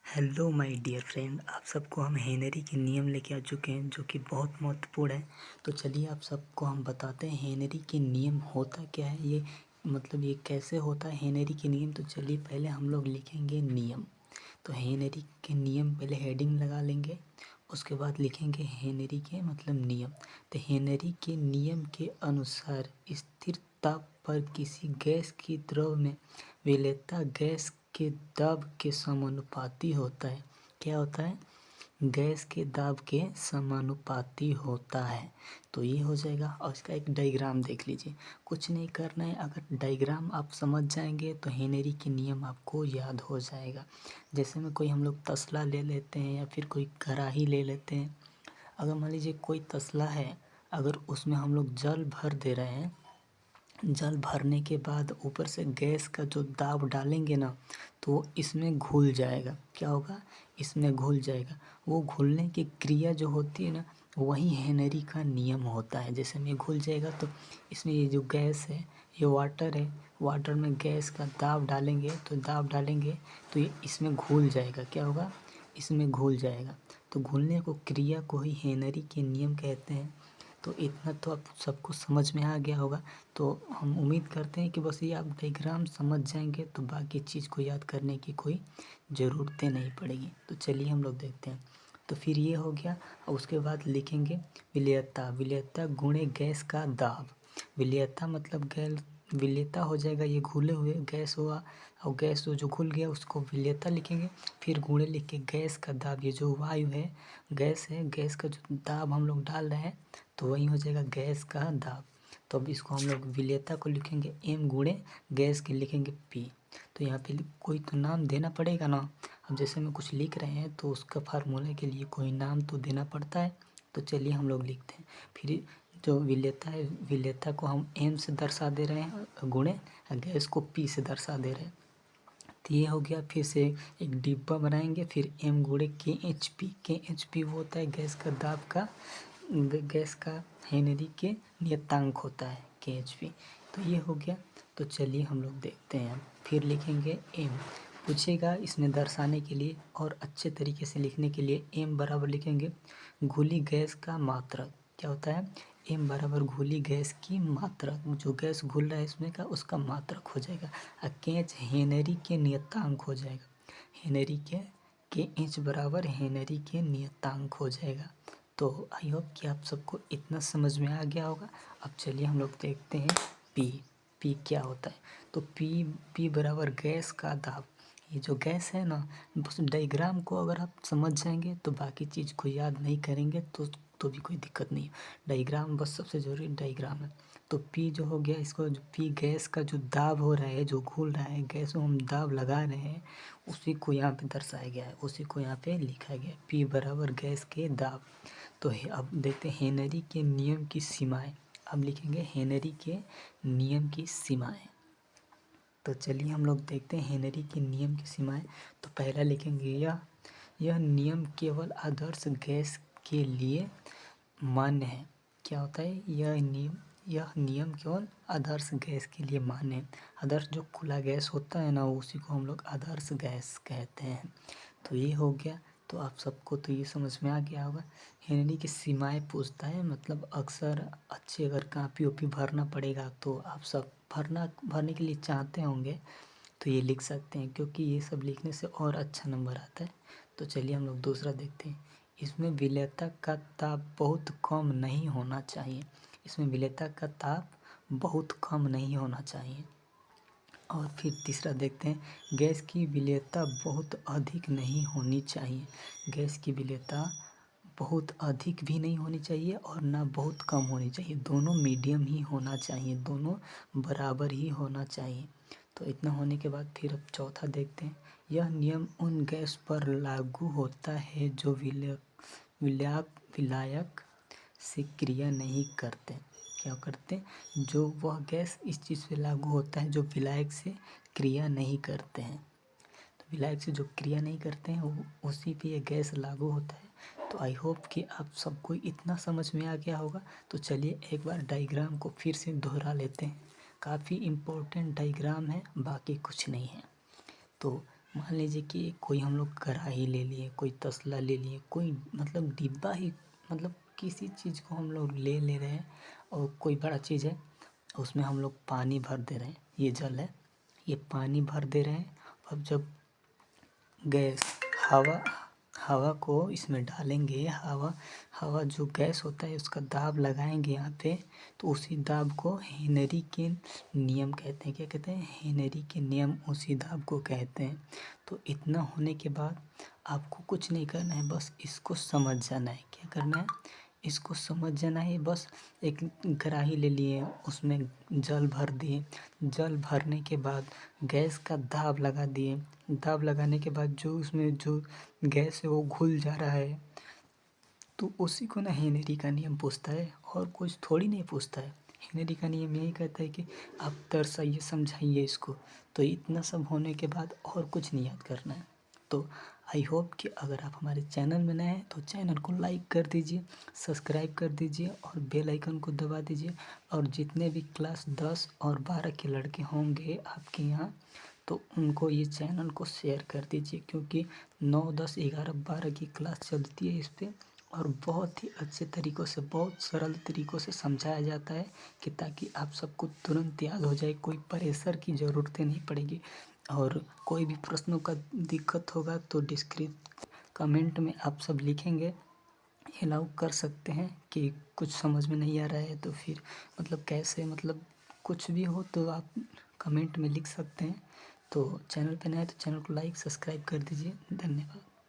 Hello my dear friend, आप सबको हम हेनरी के नियम लेके आ चुके हैं जो कि बहुत महत्वपूर्ण है। तो चलिए आप सबको हम बताते हैं हेनरी के नियम होता क्या है, ये मतलब ये कैसे होता है हेनरी के नियम। तो चलिए पहले हम लोग लिखेंगे नियम। तो हेनरी के नियम पहले हेडिंग लगा लेंगे, उसके बाद लिखेंगे हेनरी के मतलब नियम। तो हेनरी के नियम के अनुसार स्थिर ताप पर किसी गैस की द्रव में विलेयता गैस के दाब के समानुपाती होता है। क्या होता है? गैस के दाब के समानुपाती होता है। तो ये हो जाएगा। और इसका एक डायग्राम देख लीजिए, कुछ नहीं करना है। अगर डायग्राम आप समझ जाएंगे तो हेनरी के नियम आपको याद हो जाएगा। जैसे में कोई हम लोग तसला ले लेते हैं या फिर कोई कढ़ाई ले लेते हैं। अगर मान लीजिए कोई तसला है, अगर उसमें हम लोग जल भर दे रहे हैं, जल भरने के बाद ऊपर से गैस का जो दाब डालेंगे ना, तो वो इसमें घुल जाएगा। क्या होगा? इसमें घुल जाएगा। वो घुलने की क्रिया जो होती है ना, वही हेनरी का नियम होता है। जैसे में घुल जाएगा तो इसमें ये जो गैस है, ये वाटर है, वाटर में गैस का दाब डालेंगे तो ये इसमें घुल जाएगा। क्या होगा? इसमें घुल जाएगा। तो घुलने को क्रिया को ही हेनरी के नियम कहते हैं। तो इतना तो आप सबको समझ में आ गया होगा। तो हम उम्मीद करते हैं कि बस ये आप डायग्राम समझ जाएंगे तो बाकी चीज़ को याद करने की कोई ज़रूरतें नहीं पड़ेगी। तो चलिए हम लोग देखते हैं। तो फिर ये हो गया और उसके बाद लिखेंगे विलेयता। विलेयता गुणे गैस का दाब। विलेयता मतलब गैस विलेयता हो जाएगा, ये घुले हुए गैस हुआ और गैस जो घुल गया उसको विलेयता लिखेंगे। फिर गुणे लिख के गैस का दाब, ये जो वायु है, गैस है, गैस का जो दाब हम लोग डाल रहे हैं तो वही हो जाएगा गैस का दाब। तो अब इसको हम लोग विलेयता को लिखेंगे एम गुणे गैस के लिखेंगे पी। तो यहाँ पे कोई तो नाम देना पड़ेगा ना। अब जैसे में कुछ लिख रहे हैं तो उसका फार्मूला के लिए कोई नाम तो देना पड़ता है। तो चलिए हम लोग लिखते हैं। फिर जो विलेयता है, विलेयता को हम एम से दर्शा दे रहे हैं गुणे, गैस को पी से दर्शा दे रहे हैं। तो ये हो गया। फिर से एक डिब्बा बनाएंगे, फिर एम गुणे के एच पी वो होता है गैस का दाब का, गैस का हेनरी के नियतांक होता है के एच पी। तो ये हो गया। तो चलिए हम लोग देखते हैं। फिर लिखेंगे एम। पूछेगा इसमें दर्शाने के लिए और अच्छे तरीके से लिखने के लिए एम बराबर लिखेंगे घुली गैस का मात्रक। क्या होता है? एम बराबर घुली गैस की मात्रक, जो गैस घुल रहा है इसमें का उसका मात्रक हो जाएगा। और केच हेनरी के नियतांक हो जाएगा। हेनरी के एच बराबर हेनरी के नियतांक हो जाएगा। तो आई होप कि आप सबको इतना समझ में आ गया होगा। अब चलिए हम लोग देखते हैं पी। पी क्या होता है? तो पी बराबर गैस का दाब। ये जो गैस है ना, बस डायग्राम को अगर आप समझ जाएंगे तो बाकी चीज़ को याद नहीं करेंगे तो भी कोई दिक्कत नहीं है। डायग्राम बस सबसे ज़रूरी डायग्राम है। तो पी जो हो गया, इसको जो पी गैस का जो दाब हो रहा है, जो घुल रहा है, गैस में हम दाब लगा रहे हैं, उसी को यहाँ पे दर्शाया गया है, उसी को यहाँ पे लिखा गया है पी बराबर गैस के दाब। तो अब देखते हैं हेनरी के नियम की सीमाएं। अब लिखेंगे हेनरी के नियम की सीमाएं। तो चलिए हम लोग देखते हैं हेनरी के नियम की सीमाएं। तो पहला लिखेंगे यह नियम केवल आदर्श गैस के लिए मान्य है। क्या होता है? यह नियम केवल आदर्श गैस के लिए मान्य है। आदर्श जो खुला गैस होता है ना, उसी को हम लोग आदर्श गैस कहते हैं। तो ये हो गया। तो आप सबको तो ये समझ में आ गया होगा। हेनरी की सीमाएं पूछता है, मतलब अक्सर अच्छी अगर कापी ओपी भरना पड़ेगा तो आप सब भरने के लिए चाहते होंगे तो ये लिख सकते हैं, क्योंकि ये सब लिखने से और अच्छा नंबर आता है। तो चलिए हम लोग दूसरा देखते हैं। इसमें विलेयता का ताप बहुत कम नहीं होना चाहिए। इसमें विलेयता का ताप बहुत कम नहीं होना चाहिए। और फिर तीसरा देखते हैं, गैस की विलेयता बहुत अधिक नहीं होनी चाहिए। गैस की विलेयता बहुत अधिक भी नहीं होनी चाहिए और ना बहुत कम होनी चाहिए, दोनों मीडियम ही होना चाहिए, दोनों बराबर ही होना चाहिए। तो इतना होने के बाद फिर अब चौथा देखते हैं। यह नियम उन गैस पर लागू होता है जो विलायक से क्रिया नहीं करते। क्या करते? जो वह गैस इस चीज़ पे लागू होता है जो विलायक से क्रिया नहीं करते हैं। तो विलायक से जो क्रिया नहीं करते हैं वो उसी पे ये गैस लागू होता है। तो आई होप कि आप सबको इतना समझ में आ गया होगा। तो चलिए एक बार डायग्राम को फिर से दोहरा लेते हैं। काफ़ी इम्पोर्टेंट डायग्राम है, बाकी कुछ नहीं है। तो मान लीजिए कि कोई हम लोग कढ़ाई ले लिए, कोई तसला ले लिए, कोई मतलब डिब्बा ही, मतलब किसी चीज़ को हम लोग ले रहे हैं और कोई बड़ा चीज़ है, उसमें हम लोग पानी भर दे रहे हैं। ये जल है, ये पानी भर दे रहे हैं। अब जब गैस हवा हवा को इसमें डालेंगे, हवा जो गैस होता है उसका दाब लगाएंगे यहाँ पे, तो उसी दाब को हेनरी के नियम कहते हैं। क्या कहते हैं? हेनरी के नियम, उसी दाब को कहते हैं। तो इतना होने के बाद आपको कुछ नहीं करना है, बस इसको समझ जाना है। क्या करना है? इसको समझ जाना है। बस एक कढ़ाई ले लिए, उसमें जल भर दिए, जल भरने के बाद गैस का दाब लगा दिए। दाब लगाने के बाद जो उसमें जो गैस है वो घुल जा रहा है, तो उसी को ना हेनरी का नियम पूछता है, और कुछ थोड़ी नहीं पूछता है। हेनरी का नियम यही कहता है कि आप दर्शाइए, समझाइए इसको। तो इतना सब होने के बाद और कुछ नहीं याद करना है। तो आई होप कि अगर आप हमारे चैनल में नए हैं तो चैनल को लाइक कर दीजिए, सब्सक्राइब कर दीजिए और बेल आइकन को दबा दीजिए। और जितने भी क्लास 10 और 12 के लड़के होंगे आपके यहाँ, तो उनको ये चैनल को शेयर कर दीजिए, क्योंकि 9, 10, 11, 12 की क्लास चलती है इस पर, और बहुत ही अच्छे तरीक़ों से, बहुत सरल तरीक़ों से समझाया जाता है कि ताकि आप सबको तुरंत याद हो जाए, कोई प्रेशर की ज़रूरत नहीं पड़ेगी। और कोई भी प्रश्नों का दिक्कत होगा तो कमेंट में आप सब लिखेंगे, अलाउ कर सकते हैं कि कुछ समझ में नहीं आ रहा है तो फिर मतलब कैसे, मतलब कुछ भी हो तो आप कमेंट में लिख सकते हैं। तो चैनल पे नए हैं तो चैनल को लाइक सब्सक्राइब कर दीजिए। धन्यवाद।